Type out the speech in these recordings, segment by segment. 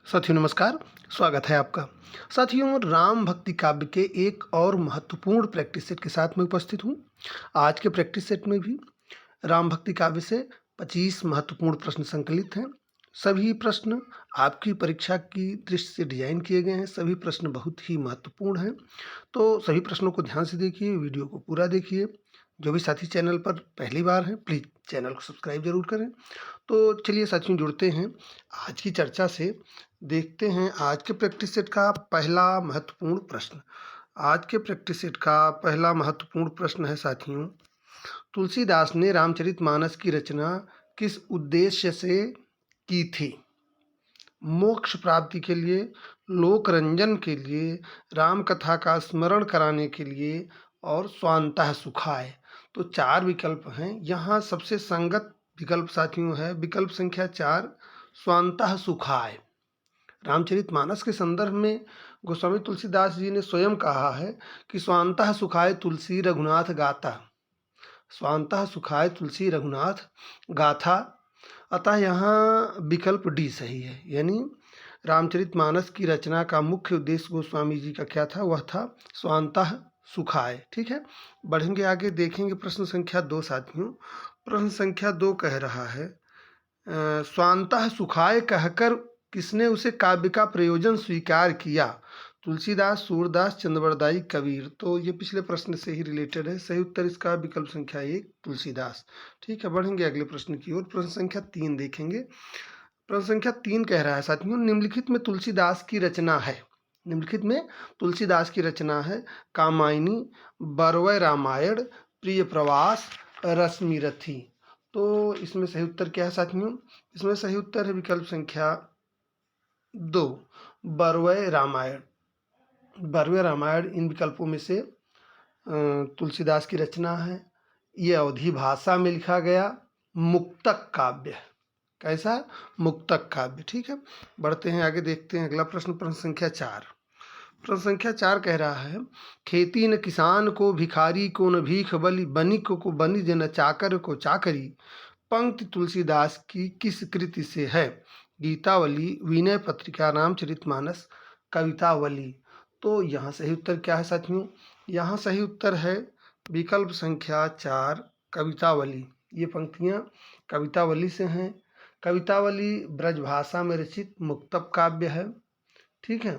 साथियों नमस्कार, स्वागत है आपका। साथियों, राम भक्ति काव्य के एक और महत्वपूर्ण प्रैक्टिस सेट के साथ मैं उपस्थित हूँ। आज के प्रैक्टिस सेट में भी राम भक्ति काव्य से 25 महत्वपूर्ण प्रश्न संकलित हैं। सभी प्रश्न आपकी परीक्षा की दृष्टि से डिजाइन किए गए हैं। सभी प्रश्न बहुत ही महत्वपूर्ण हैं, तो सभी प्रश्नों को ध्यान से देखिए, वीडियो को पूरा देखिए। जो भी साथी चैनल पर पहली बार हैं, प्लीज़ चैनल को सब्सक्राइब जरूर करें। तो चलिए साथियों, जुड़ते हैं आज की चर्चा से। देखते हैं आज के प्रैक्टिस सेट का पहला महत्वपूर्ण प्रश्न। आज के प्रैक्टिस सेट का पहला महत्वपूर्ण प्रश्न है साथियों, तुलसीदास ने रामचरितमानस की रचना किस उद्देश्य से की थी? मोक्ष प्राप्ति के लिए, लोक रंजन के लिए, राम कथा का स्मरण कराने के लिए और स्वांतः सुखाय। तो 4 विकल्प हैं। यहाँ सबसे संगत विकल्प साथियों है विकल्प संख्या 4, स्वांतः सुखाय। रामचरितमानस के संदर्भ में गोस्वामी तुलसीदास जी ने स्वयं कहा है कि स्वांतः सुखाय तुलसी रघुनाथ गाथा। स्वांतः सुखाय तुलसी रघुनाथ गाथा। अतः यहाँ विकल्प डी सही है, यानी रामचरितमानस की रचना का मुख्य उद्देश्य गोस्वामी जी का क्या था? वह था स्वांतः सुखाय। ठीक है, बढ़ेंगे आगे, देखेंगे प्रश्न संख्या 2 साथियों। प्रश्न संख्या 2 कह रहा है स्वांतः सुखाय कहकर किसने उसे काव्य का प्रयोजन स्वीकार किया? तुलसीदास, सूरदास, चंद्रवरदाई, कबीर। तो ये पिछले प्रश्न से ही रिलेटेड है। सही उत्तर इसका विकल्प संख्या 1 तुलसीदास। ठीक है, बढ़ेंगे अगले प्रश्न की ओर। प्रश्न संख्या 3 देखेंगे। प्रश्न संख्या 3 कह रहा है साथियों, निम्नलिखित में तुलसीदास की रचना है। निम्नलिखित में तुलसीदास की रचना है कामायनी, बरवय रामायण, प्रिय प्रवास, रश्मिरथी। तो इसमें सही उत्तर क्या है साथियों? इसमें सही उत्तर है विकल्प संख्या 2, बरवय रामायण। बरवय रामायण इन विकल्पों में से तुलसीदास की रचना है। ये अवधी भाषा में लिखा गया मुक्तक काव्य है। कैसा? मुक्तक काव्य। ठीक है, बढ़ते हैं आगे, देखते हैं अगला प्रश्न। प्रश्न संख्या 4। प्रश्न संख्या 4 कह रहा है, खेती न किसान को भिखारी को न भीख बलि, बनिक को बनिज न चाकर को चाकरी। पंक्ति तुलसीदास की किस कृति से है? गीतावली, विनय पत्रिका, रामचरितमानस, कवितावली। तो यहाँ सही उत्तर क्या है साथियों? यहाँ सही उत्तर है विकल्प संख्या 4, कवितावली। ये पंक्तियाँ कवितावली से हैं। कवितावली ब्रजभाषा में रचित मुक्तक काव्य है। ठीक है,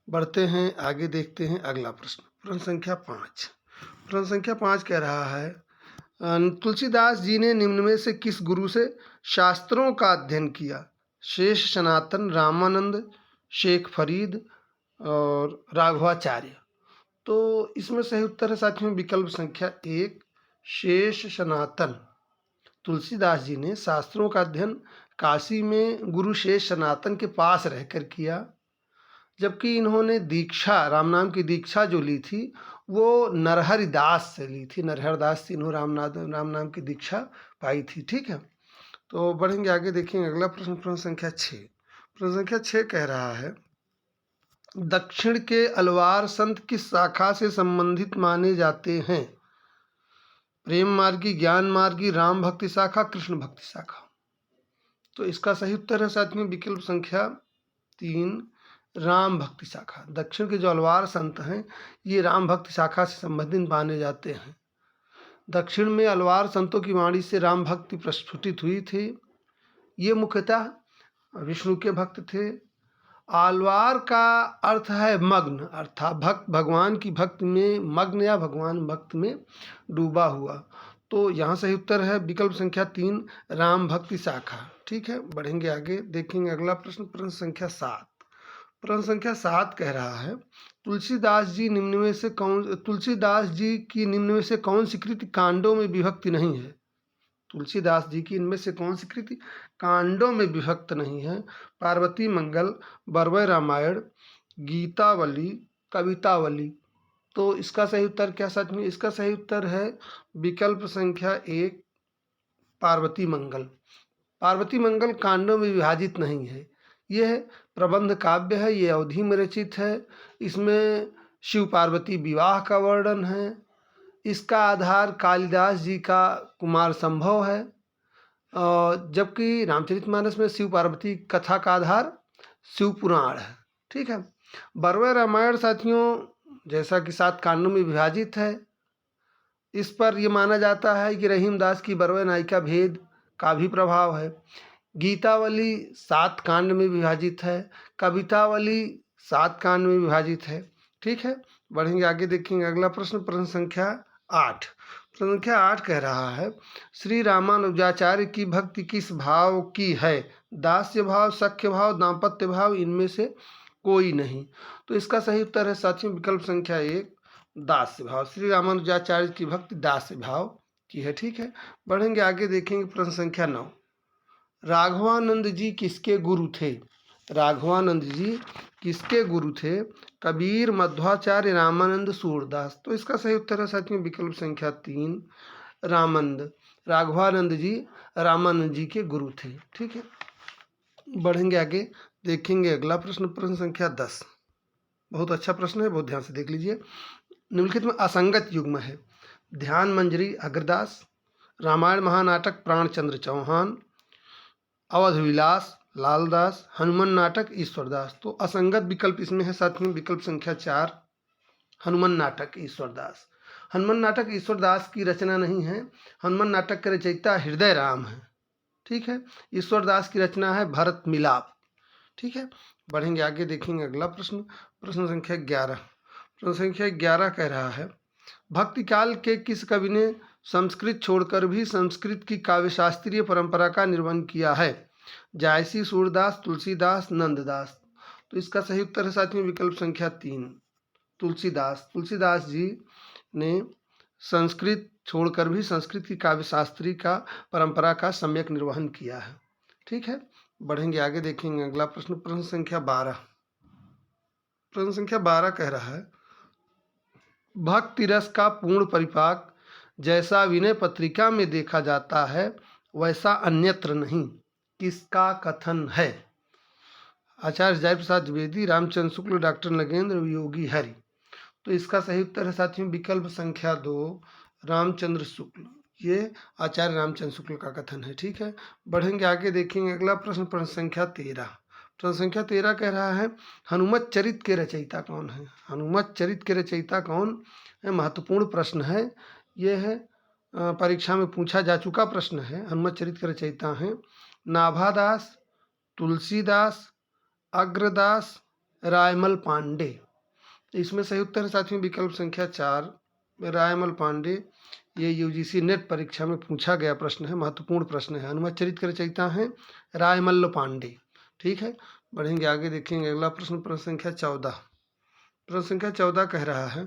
बढ़ते हैं आगे, देखते हैं अगला प्रश्न। प्रश्न संख्या 5। प्रश्न संख्या 5 कह रहा है तुलसीदास जी ने निम्न में से किस गुरु से शास्त्रों का अध्ययन किया? शेष सनातन, रामानंद, शेख फरीद और राघवाचार्य। तो इसमें सही उत्तर है साथियों विकल्प संख्या 1, शेष सनातन। तुलसीदास जी ने शास्त्रों का अध्ययन काशी में गुरु शेष सनातन के पास रहकर किया, जबकि इन्होंने दीक्षा, राम नाम की दीक्षा जो ली थी वो नरहरि दास से ली थी। नरहरि दास से इन्होंने राम नाम की दीक्षा पाई थी। ठीक है, तो बढ़ेंगे आगे, देखेंगे अगला प्रश्न। प्रश्न संख्या 6। प्रश्न संख्या 6 कह रहा है, दक्षिण के अलवार संत किस शाखा से संबंधित माने जाते हैं? प्रेम मार्गी, ज्ञान मार्गी, राम भक्ति शाखा, कृष्ण भक्ति शाखा। तो इसका सही उत्तर है साथियों विकल्प संख्या 3, राम भक्ति शाखा। दक्षिण के जो अलवार संत हैं ये राम भक्ति शाखा से संबंधित माने जाते हैं। दक्षिण में अलवार संतों की वाणी से राम भक्ति प्रस्फुटित हुई थी। ये मुख्यतः विष्णु के भक्त थे। आलवार का अर्थ है मग्न, अर्थात भक्त, भगवान की भक्ति में मग्न या भगवान भक्त में डूबा हुआ। तो यहाँ सही उत्तर है विकल्प संख्या 3, राम भक्ति शाखा। ठीक है, बढ़ेंगे आगे, देखेंगे अगला प्रश्न। प्रश्न संख्या 7। प्रश्न संख्या 7 कह रहा है, तुलसीदास जी की निम्न में से कौन सी कृति कांडों में विभक्ति नहीं है? तुलसीदास जी की इनमें से कौन सी कृति कांडों में विभक्त नहीं है? पार्वती मंगल, बरवय रामायण, गीतावली, कवितावली। तो इसका सही उत्तर क्या साथ में? इसका सही उत्तर है विकल्प संख्या 1, पार्वती मंगल। पार्वती मंगल कांडों में विभाजित नहीं है। यह प्रबंध काव्य है, ये अवधि में रचित है। इसमें शिव पार्वती विवाह का वर्णन है। इसका आधार कालिदास जी का कुमार संभव है। जबकि रामचरितमानस में शिव पार्वती कथा का आधार शिव पुराण है। ठीक है। 12वें रामायण साथियों जैसा कि 7 कांडों में विभाजित है, इस पर यह माना जाता है कि रहीमदास की 12वें नायिका भेद का भी प्रभाव है। गीतावली 7 कांड में विभाजित है, कवितावली 7 कांड में विभाजित है। ठीक है, बढ़ेंगे आगे, देखेंगे अगला प्रश्न, प्रश्न संख्या 8। प्रश्न संख्या 8 कह रहा है, श्री रामानुजाचार्य की भक्ति किस भाव की है? दास्य भाव, सख्य भाव, दाम्पत्य भाव, इनमें से कोई नहीं। तो इसका सही उत्तर है साथियों विकल्प संख्या 1, दास्य भाव। श्री रामानुजाचार्य की भक्ति दास्य भाव की है। ठीक है, बढ़ेंगे आगे, देखेंगे प्रश्न संख्या 9। राघवानंद जी किसके गुरु थे? राघवानंद जी किसके गुरु थे? कबीर, मध्वाचार्य, रामानंद, सूरदास। तो इसका सही उत्तर है साथियों विकल्प संख्या 3, रामानंद। राघवानंद जी रामानंद जी के गुरु थे। ठीक है, बढ़ेंगे आगे, देखेंगे अगला प्रश्न, प्रश्न संख्या 10। बहुत अच्छा प्रश्न है, बहुत ध्यान से देख लीजिए। निम्नलिखित में असंगत युग्म है। ध्यान मंजरी अग्रदास, रामायण महानाटक प्राणचंद्र चौहान, अवध विलास लालदास, हनुमान नाटक ईश्वरदास। तो असंगत विकल्प इसमें है साथियों विकल्प संख्या 4, हनुमान नाटक ईश्वरदास। हनुमान नाटक ईश्वरदास की रचना नहीं है, हनुमान नाटक के रचयिता हृदय राम है। ठीक है, ईश्वरदास की रचना है भरत मिलाप। ठीक है, बढ़ेंगे आगे, देखेंगे अगला प्रश्न, प्रश्न संख्या 11। प्रश्न संख्या 11 कह रहा है, भक्ति काल के किस कवि ने संस्कृत छोड़कर भी संस्कृत की काव्यशास्त्रीय परंपरा का निर्वहन किया है? जायसी, सूरदास, तुलसीदास, नंददास। तो इसका सही उत्तर है साथियों विकल्प संख्या 3, तुलसीदास। तुलसीदास जी ने संस्कृत छोड़कर भी संस्कृत की काव्यशास्त्री का परंपरा का सम्यक निर्वहन किया है। ठीक है, बढ़ेंगे आगे, देखेंगे अगला प्रश्न, प्रश्न संख्या 12। प्रश्न संख्या 12 कह रहा है, भक्ति रस का पूर्ण परिपाक जैसा विनय पत्रिका में देखा जाता है वैसा अन्यत्र नहीं, किसका कथन है? आचार्य जय प्रसाद द्विवेदी, रामचंद्र शुक्ल, डॉक्टर नगेंद्र, योगी हरि। तो इसका सही उत्तर है साथियों विकल्प संख्या 2, रामचंद्र शुक्ल। ये आचार्य रामचंद्र शुक्ल का कथन है। ठीक है, बढ़ेंगे आगे, देखेंगे अगला प्रश्न, प्रश्न संख्या 13। प्रश्न संख्या 13 कह रहा है, हनुमत चरित के रचयिता कौन है? हनुमत चरित के रचयिता कौन है? महत्वपूर्ण प्रश्न है ये, है परीक्षा में पूछा जा चुका प्रश्न है। हनुमत चरित के रचयिता हैं नाभादास, तुलसीदास, अग्रदास, रायमल पांडे। इसमें सही उत्तर है साथियों विकल्प संख्या 4, रायमल पांडे। ये यूजीसी नेट परीक्षा में पूछा गया प्रश्न है, महत्वपूर्ण प्रश्न है। हनुमत चरित के रचयिता हैं रायमल्ल पांडे। ठीक है, बढ़ेंगे आगे, देखेंगे अगला प्रश्न, प्रश्न संख्या 14। प्रश्न संख्या 14 कह रहा है,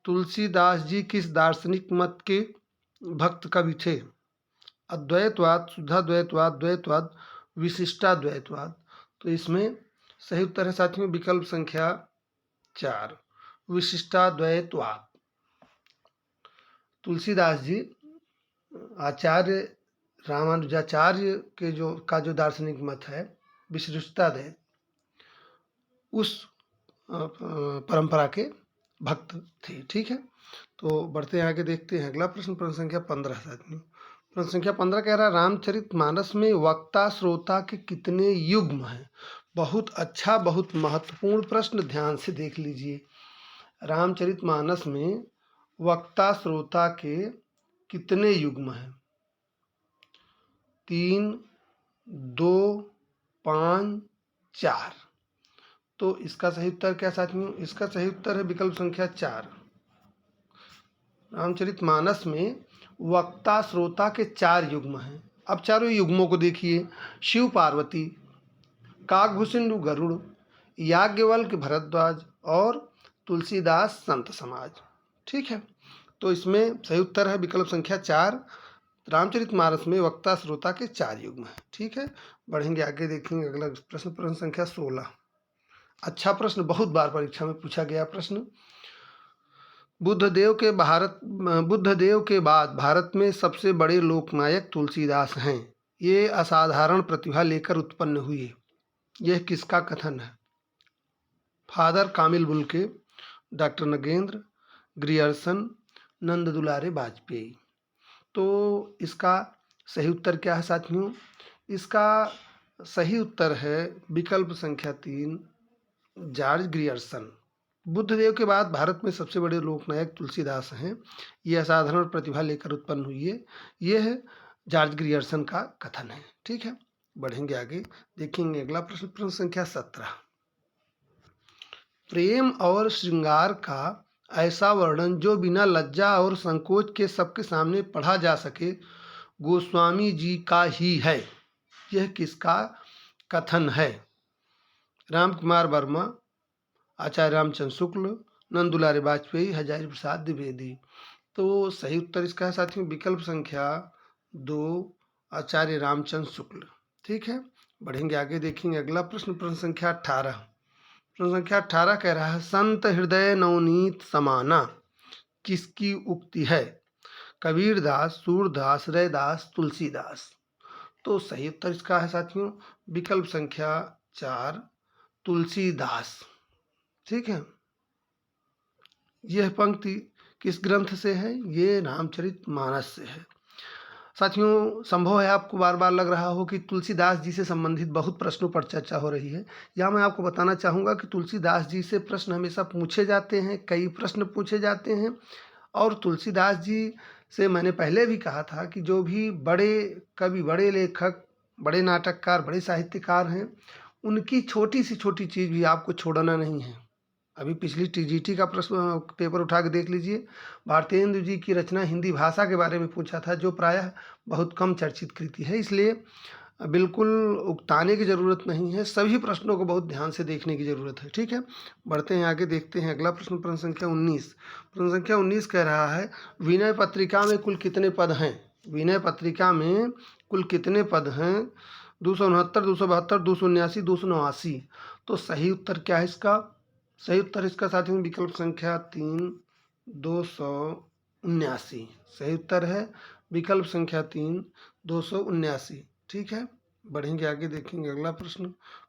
तुलसीदास जी किस दार्शनिक मत के भक्त कवि थे? अद्वैतवाद, शुद्धाद्वैतवाद, द्वैतवाद, विशिष्टाद्वैतवाद। तो इसमें सही उत्तर है साथियों विकल्प संख्या 4, विशिष्टाद्वैतवाद। तुलसीदास जी आचार्य रामानुजाचार्य के जो दार्शनिक मत है विशिष्टाद्वैत, उस परंपरा के भक्त थे। ठीक है, तो बढ़ते हैं आगे, देखते हैं अगला प्रश्न, प्रश्न संख्या 15 साथियों। प्रश्न संख्या 15 कह रहा है, रामचरितमानस में वक्ता श्रोता के कितने युग्म हैं? बहुत अच्छा, बहुत महत्वपूर्ण प्रश्न, ध्यान से देख लीजिए। रामचरितमानस में वक्ता श्रोता के कितने युग्म हैं? 3, 2, 5, 4। तो इसका सही उत्तर क्या साथियों? इसका सही उत्तर है विकल्प संख्या 4। रामचरितमानस में वक्ता श्रोता के 4 युग्म हैं। अब चारों युग्मों को देखिए, शिव पार्वती, काकभूषिंडु गरुड़, याज्ञवल्क्य भरद्वाज और तुलसीदास संत समाज। ठीक है, तो इसमें सही उत्तर है विकल्प संख्या 4, रामचरितमानस में वक्ता श्रोता के 4 युग्म हैं। ठीक है, बढ़ेंगे आगे, देखेंगे अगला प्रश्न, प्रश्न संख्या 16। अच्छा प्रश्न, बहुत बार परीक्षा में पूछा गया प्रश्न। बुद्धदेव के बाद भारत में सबसे बड़े लोकनायक तुलसीदास हैं। ये असाधारण प्रतिभा लेकर उत्पन्न हुए, यह किसका कथन है? Father Camille Bulcke, doctor Nagendra, Grierson, Nand Dulare Vajpeyi. तो इसका सही उत्तर क्या है साथियों? इसका सही उत्तर है विकल्प संख्या 3, जॉर्ज ग्रियर्सन। बुद्धदेव के बाद भारत में सबसे बड़े लोकनायक तुलसीदास हैं। ये असाधारण प्रतिभा लेकर उत्पन्न हुई है। यह जॉर्ज ग्रियर्सन का कथन है। ठीक है, बढ़ेंगे आगे, देखेंगे अगला प्रश्न, प्रश्न संख्या 17। प्रेम और श्रृंगार का ऐसा वर्णन जो बिना लज्जा और संकोच के सबके सामने पढ़ा जा सके, गोस्वामी जी का ही है। यह किसका कथन है? राम कुमार वर्मा, आचार्य रामचंद्र शुक्ल, नंदुलारे वाजपेयी, हजारी प्रसाद द्विवेदी। तो सही उत्तर इसका है साथियों विकल्प संख्या 2, आचार्य रामचंद्र शुक्ल। ठीक है, बढ़ेंगे आगे, देखेंगे अगला प्रश्न, प्रश्न संख्या 18। प्रश्न संख्या 18 कह रहा है, संत हृदय नवनीत समाना किसकी उक्ति है? कबीरदास, सूरदास, रैदास, तुलसीदास। तो सही उत्तर इसका है साथियों विकल्प संख्या 4, तुलसीदास। ठीक है, यह पंक्ति किस ग्रंथ से है? ये रामचरितमानस से है। साथियों, संभव है आपको बार बार लग रहा हो कि तुलसीदास जी से संबंधित बहुत प्रश्नों पर चर्चा हो रही है। यहाँ मैं आपको बताना चाहूँगा कि तुलसीदास जी से प्रश्न हमेशा पूछे जाते हैं, कई प्रश्न पूछे जाते हैं। और तुलसीदास जी से मैंने पहले भी कहा था कि जो भी बड़े कवि, बड़े लेखक, बड़े नाटककार, बड़े साहित्यकार हैं, उनकी छोटी से छोटी चीज़ भी आपको छोड़ना नहीं है। अभी पिछली टीजीटी का प्रश्न पेपर उठा के देख लीजिए, भारतेंदु जी की रचना हिंदी भाषा के बारे में पूछा था, जो प्रायः बहुत कम चर्चित कृति है, इसलिए बिल्कुल उकताने की ज़रूरत नहीं है, सभी प्रश्नों को बहुत ध्यान से देखने की ज़रूरत है। ठीक है, बढ़ते हैं आगे, देखते हैं अगला प्रश्न, प्रश्न संख्या 19। प्रश्न संख्या 19 कह रहा है, विनय पत्रिका में कुल कितने पद हैं? विनय पत्रिका में कुल कितने पद हैं? 269, 272, 279, 289। तो सही उत्तर क्या है इसका? सही उत्तर इसका साथियों विकल्प संख्या 3, 279। सही उत्तर है विकल्प संख्या 3, 279। ठीक है, बढ़ेंगे आगे, देखेंगे अगला प्रश्न,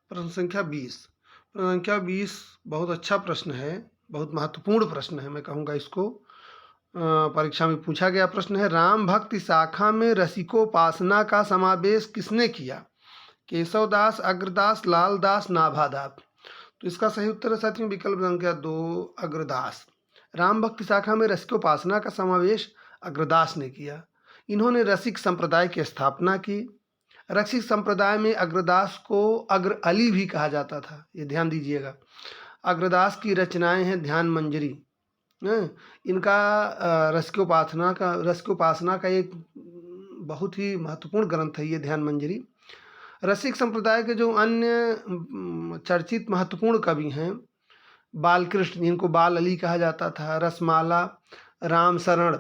प्रश्न संख्या 20। प्रश्न संख्या 20 बहुत अच्छा प्रश्न है, बहुत महत्वपूर्ण प्रश्न है, मैं कहूँगा इसको। परीक्षा में पूछा गया प्रश्न है, राम भक्ति शाखा में रसिकोपासना का समावेश किसने किया? केशवदास, अग्रदास, लालदास, नाभादास। तो इसका सही उत्तर है साथियों विकल्प संख्या 2, अग्रदास। राम भक्ति शाखा में रसिकोपासना का समावेश अग्रदास ने किया। इन्होंने रसिक संप्रदाय की स्थापना की। रसिक संप्रदाय में अग्रदास को अग्र अली भी कहा जाता था, ये ध्यान दीजिएगा। अग्रदास की रचनाएं हैं ध्यान मंजरी, इनका रसिकोपासना का एक बहुत ही महत्वपूर्ण ग्रंथ है ये ध्यान मंजरी। रसिक संप्रदाय के जो अन्य चर्चित महत्वपूर्ण कवि हैं, बालकृष्ण, इनको बाल अली कहा जाता था, रसमाला, राम शरण,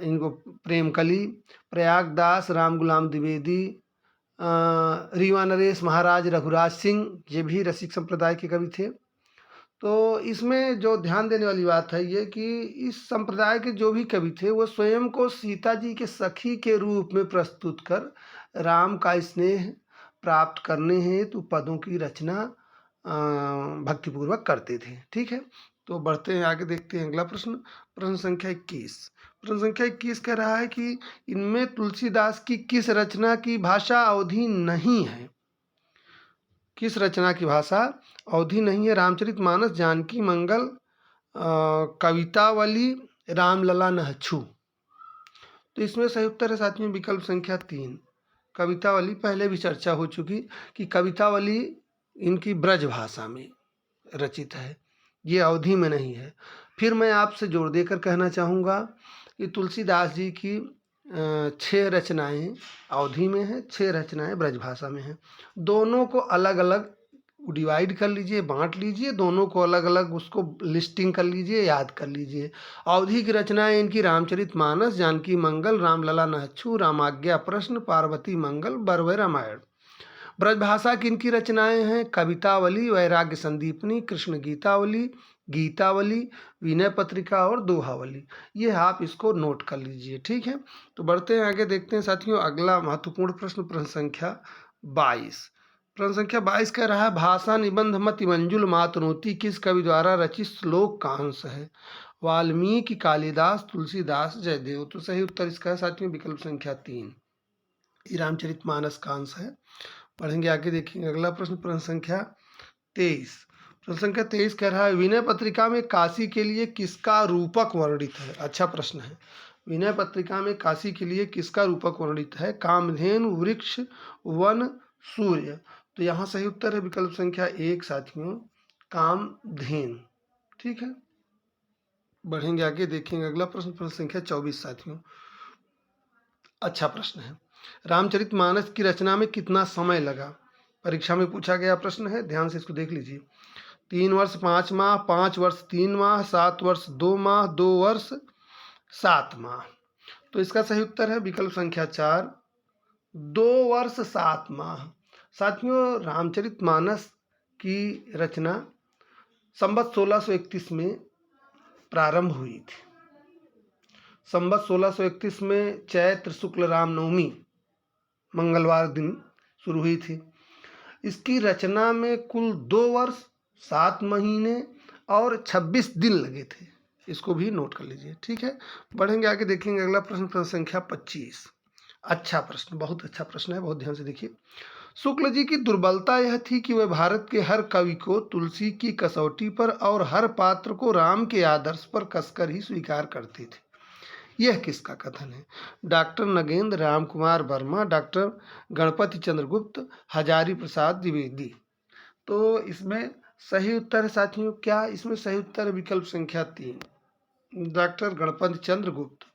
इनको प्रेमकली, प्रयागदास, राम गुलाम द्विवेदी, रीवा नरेश, महाराज रघुराज सिंह, ये भी रसिक संप्रदाय के कवि थे। तो इसमें जो ध्यान देने वाली बात है ये कि इस संप्रदाय के जो भी कवि थे वो स्वयं को सीता जी के सखी के रूप में प्रस्तुत कर राम का स्नेह प्राप्त करने हेतु पदों की रचना भक्तिपूर्वक करते थे। ठीक है, तो बढ़ते हैं आगे, देखते हैं अगला प्रश्न, प्रश्न संख्या 21। प्रश्न संख्या 21 कह रहा है कि इनमें तुलसीदास की किस रचना की भाषा अवधि नहीं है? किस रचना की भाषा अवधि नहीं है? रामचरितमानस, जानकी मंगल, कवितावली, रामलला नहछु। तो इसमें सही उत्तर है साथियों विकल्प संख्या 3, कवितावली। पहले भी चर्चा हो चुकी कि कवितावली इनकी ब्रज भाषा में रचित है, ये अवधि में नहीं है। फिर मैं आपसे जोर देकर कहना चाहूँगा कि तुलसीदास जी की 6 रचनाएं अवधि में हैं, 6 रचनाएं ब्रजभाषा में हैं। दोनों को अलग अलग डिवाइड कर लीजिए, बांट लीजिए, दोनों को अलग अलग उसको लिस्टिंग कर लीजिए, याद कर लीजिए। अवधि की रचनाएं इनकी रामचरितमानस, जानकी मंगल, रामलला नहछु, रामाज्ञा प्रश्न, पार्वती मंगल, बरवे रामायण। ब्रजभाषा की इनकी रचनाएं हैं कवितावली, वैराग्य संदीपनी, कृष्ण गीतावली, गीतावली, विनय पत्रिका और दोहावली। ये आप इसको नोट कर लीजिए। ठीक है, तो बढ़ते हैं आगे, देखते हैं साथियों अगला महत्वपूर्ण प्रश्न, प्रश्न संख्या 22। प्रश्न संख्या 22 कह रहा है, भाषा निबंध मति मंजुल मातनोती किस कवि द्वारा रचित श्लोक का अंश है? वाल्मीकि, कालिदास, तुलसीदास, जयदेव। तो सही उत्तर इसका है साथियों विकल्प संख्या 3, ये रामचरितमानस का अंश है। पढ़ेंगे आगे, देखेंगे अगला प्रश्न, प्रश्न संख्या 23। प्रश्न संख्या 23 कह रहा है, विनय पत्रिका में काशी के लिए किसका रूपक वर्णित है? अच्छा प्रश्न है। विनय पत्रिका में काशी के लिए किसका रूपक वर्णित है? कामधेनु, वृक्ष, वन, सूर्य। तो यहाँ सही उत्तर है विकल्प संख्या 1 साथियों, कामधेनु। ठीक है, बढ़ेंगे आगे, देखेंगे अगला प्रश्न, प्रश्न संख्या 24 साथियों। अच्छा प्रश्न है, रामचरितमानस की रचना में कितना समय लगा? परीक्षा में पूछा गया प्रश्न है, ध्यान से इसको देख लीजिए। 3 वर्ष 5 माह, 5 वर्ष 3 माह, 7 वर्ष 2 माह, 2 वर्ष 7 माह। तो इसका सही उत्तर है विकल्प संख्या 4, 2 वर्ष 7 माह। साथियों, रामचरितमानस की रचना संवत 1631 में प्रारंभ हुई थी। संवत 1631 में चैत्र शुक्ल रामनवमी मंगलवार दिन शुरू हुई थी। इसकी रचना में कुल 2 वर्ष 7 महीने और 26 दिन लगे थे। इसको भी नोट कर लीजिए। ठीक है, बढ़ेंगे आगे, देखेंगे अगला प्रश्न, प्रश्न संख्या 25। अच्छा प्रश्न, बहुत अच्छा प्रश्न है, बहुत ध्यान से देखिए। शुक्ल जी की दुर्बलता यह थी कि वे भारत के हर कवि को तुलसी की कसौटी पर और हर पात्र को राम के आदर्श पर कसकर ही स्वीकार करते थे। यह किसका कथन है? Doctor Nagendra Ram Kumar Verma, doctor Ganpati Chandragupta, Hazari Prasad Dwivedi. तो इसमें सही उत्तर है साथियों क्या? इसमें सही उत्तर है विकल्प संख्या 3, डॉक्टर गणपति चंद्रगुप्त।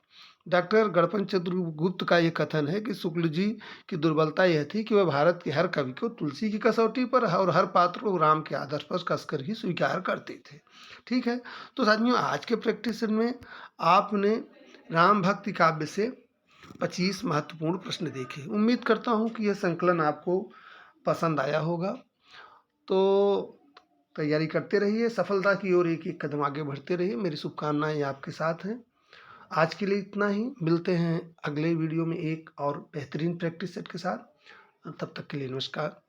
डॉक्टर गणपति चंद्रगुप्त का यह कथन है कि शुक्ल जी की दुर्बलता यह थी कि वह भारत के हर कवि को तुलसी की कसौटी पर और हर पात्र को राम के आदर्श पर कसकर ही स्वीकार करते थे। ठीक है, तो साथियों आज के प्रैक्टिस में आपने राम भक्ति काव्य से 25 महत्वपूर्ण प्रश्न देखे। उम्मीद करता हूँ कि यह संकलन आपको पसंद आया होगा। तो तैयारी करते रहिए, सफलता की ओर एक एक कदम आगे बढ़ते रहिए। मेरी शुभकामनाएं आपके साथ हैं। आज के लिए इतना ही, मिलते हैं अगले वीडियो में एक और बेहतरीन प्रैक्टिस सेट के साथ। तब तक के लिए नमस्कार।